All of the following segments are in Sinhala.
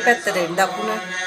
පැත්තට එන්න දකුණ.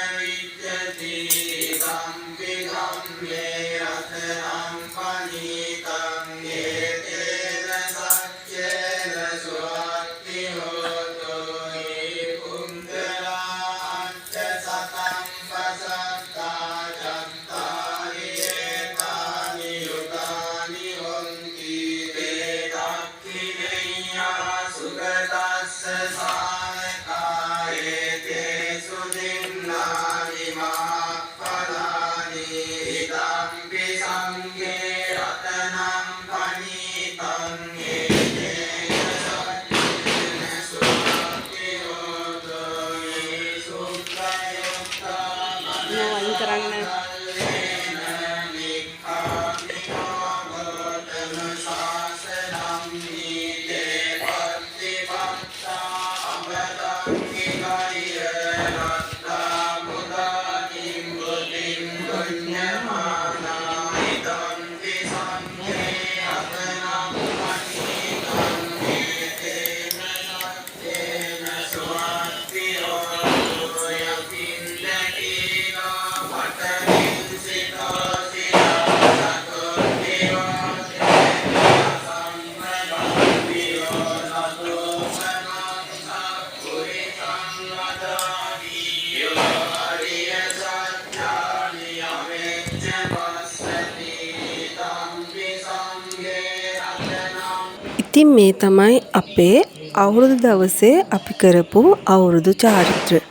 ඉතින් මේ තමයි අපේ අවුරුදු දවසේ අපි කරපු අවුරුදු චාරිත්‍ර.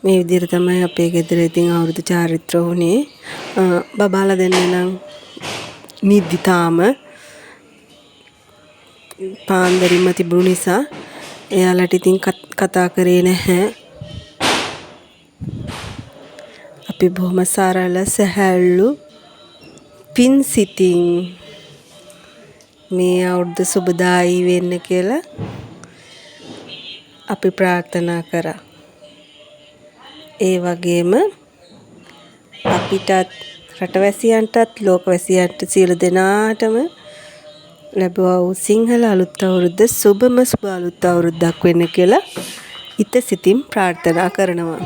මේ විදිහට තමයි අපේ ගෙදර ඉතින් අවුරුදු චාරිත්‍ර වුණේ. බබාලා දෙන්න නම් නිදි තාම පාන්දරින්ම තිබුණු නිසා එයාලට ඉතින් කතා කරේ නැහැ. අපි බොහොම සරල සැහැල්ලු පින් සිතින් මේ අවුරුද්ද සුබදායි වෙන්න කියලා අපි ප්‍රාර්ථනා කරා. ඒ වගේම අපිටත් රටවැසියන්ටත් ලෝකවැසියන්ට සියලු දෙනාටම ලැබුවා වූ සිංහල අලුත් අවුරුද්ද සුබම සුබ අලුත් අවුරුද්දක් වෙන්න කියලා හිත සිතින් ප්‍රාර්ථනා කරනවා.